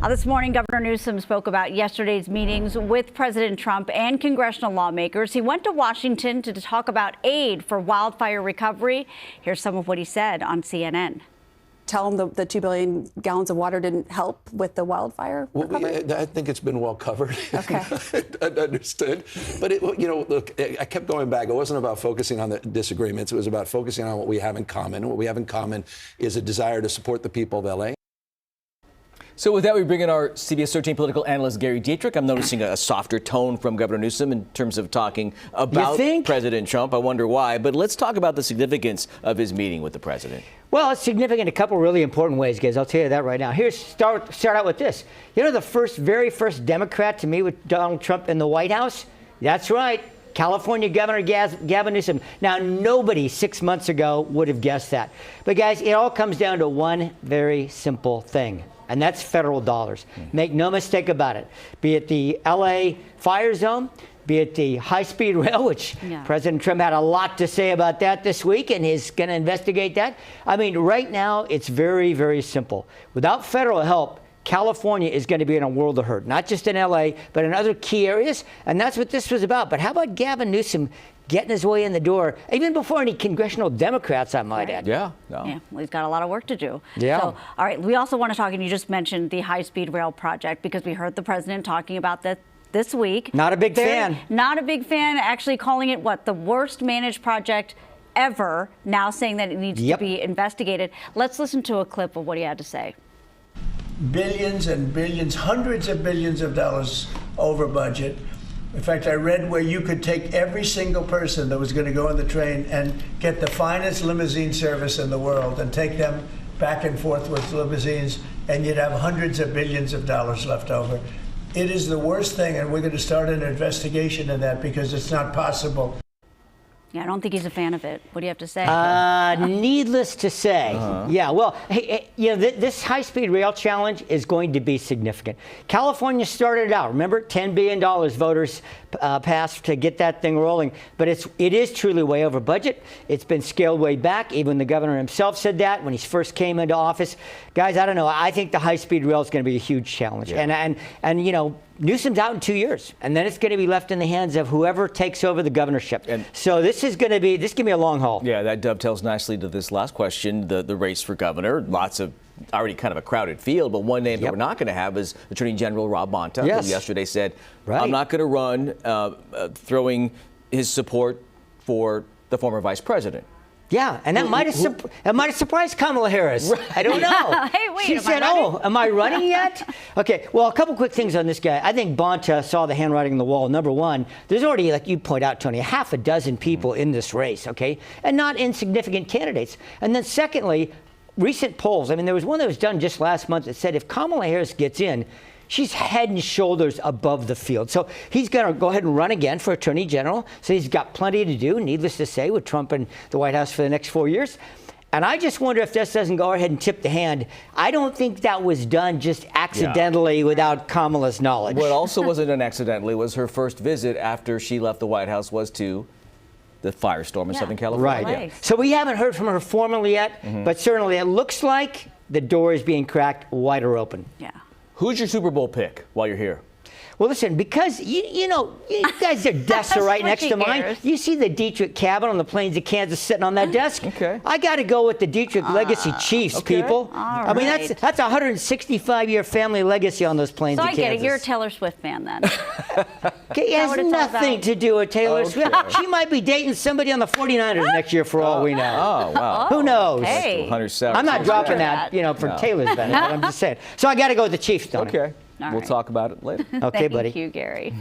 This morning, Governor Newsom spoke about yesterday's meetings with President Trump and congressional lawmakers. He went to Washington to talk about aid for wildfire recovery. Here's some of what he said on CNN. Tell them the 2 billion gallons of water didn't help with the wildfire recovery? I think it's been well covered. Okay. Understood. But, look, I kept going back. It wasn't about focusing on the disagreements. It was about focusing on what we have in common. What we have in common is a desire to support the people of L.A. So with that, we bring in our CBS 13 political analyst, Gary Dietrich. I'm noticing a softer tone from Governor Newsom in terms of talking about President Trump. I wonder why. But let's talk about the significance of his meeting with the president. Well, it's significant in a couple really important ways, guys. I'll tell you that right now. Here's start out with this. You know, the very first Democrat to meet with Donald Trump in the White House? That's right. California Governor Gavin Newsom. Now, nobody 6 months ago would have guessed that. But, guys, it all comes down to one very simple thing. And that's federal dollars. Make no mistake about it. Be it the L.A. fire zone, be it the high-speed rail, which President Trump had a lot to say about that this week, and he's going to investigate that. I mean, right now, it's very, very simple. Without federal help, California is going to be in a world of hurt, not just in L.A., but in other key areas. And that's what this was about. But how about Gavin Newsom getting his way in the door, even before any congressional Democrats, I might add. Yeah, well, he's got a lot of work to do. Yeah. So, all right, we also want to talk, and you just mentioned the high-speed rail project, because we heard the president talking about that this week. Not a big fan. Not a big fan, actually calling it, what, the worst managed project ever, now saying that it needs to be investigated. Let's listen to a clip of what he had to say. Billions and billions, hundreds of billions of dollars over budget. In fact, I read where you could take every single person that was going to go on the train and get the finest limousine service in the world and take them back and forth with limousines, and you'd have hundreds of billions of dollars left over. It is the worst thing, and we're going to start an investigation in that because it's not possible. Yeah, I don't think he's a fan of it. What do you have to say? Needless to say. Yeah, well, this high-speed rail challenge is going to be significant. California started it out. Remember, $10 billion voters passed to get that thing rolling. But it is truly way over budget. It's been scaled way back. Even the governor himself said that when he first came into office. Guys, I don't know. I think the high-speed rail is going to be a huge challenge. Yeah. And you know, Newsom's out in 2 years, and then it's going to be left in the hands of whoever takes over the governorship. And so this is going to be a long haul. Yeah, that dovetails nicely to this last question, the race for governor. Lots of already kind of a crowded field, but one name that we're not going to have is Attorney General Rob Bonta, who yesterday said, I'm not going to run, throwing his support for the former vice president. Yeah, and that might have surprised Kamala Harris. Right. I don't know. Hey, wait, she said, am I running yet? Okay, well, a couple quick things on this guy. I think Bonta saw the handwriting on the wall. Number one, there's already, like you point out, Tony, half a dozen people in this race, okay? And not insignificant candidates. And then secondly, recent polls. I mean, there was one that was done just last month that said if Kamala Harris gets in, she's head and shoulders above the field. So he's going to go ahead and run again for Attorney General. So he's got plenty to do, needless to say, with Trump in the White House for the next 4 years. And I just wonder if this doesn't go ahead and tip the hand. I don't think that was done just accidentally without Kamala's knowledge. What also wasn't done accidentally was her first visit after she left the White House was to the firestorm in Southern California. Right. So we haven't heard from her formally yet, but certainly it looks like the door is being cracked wider open. Yeah. Who's your Super Bowl pick while you're here? Well, listen, because, you know, you guys, their desks are right next to mine. You see the Dietrich cabin on the plains of Kansas sitting on that desk? Okay. I got to go with the Dietrich legacy Chiefs, people. I mean, that's a 165-year family legacy on those plains of Kansas. So I get it. You're a Taylor Swift fan, then. Okay, it has nothing to do with Taylor Swift. She might be dating somebody on the 49ers next year for all we know. Oh, wow. Who knows? Hey. I'm not dropping that, you know, for Taylor's benefit. I'm just saying. So I got to go with the Chiefs, Tony. Okay. We'll talk about it later. Okay, buddy. Thank you, Gary.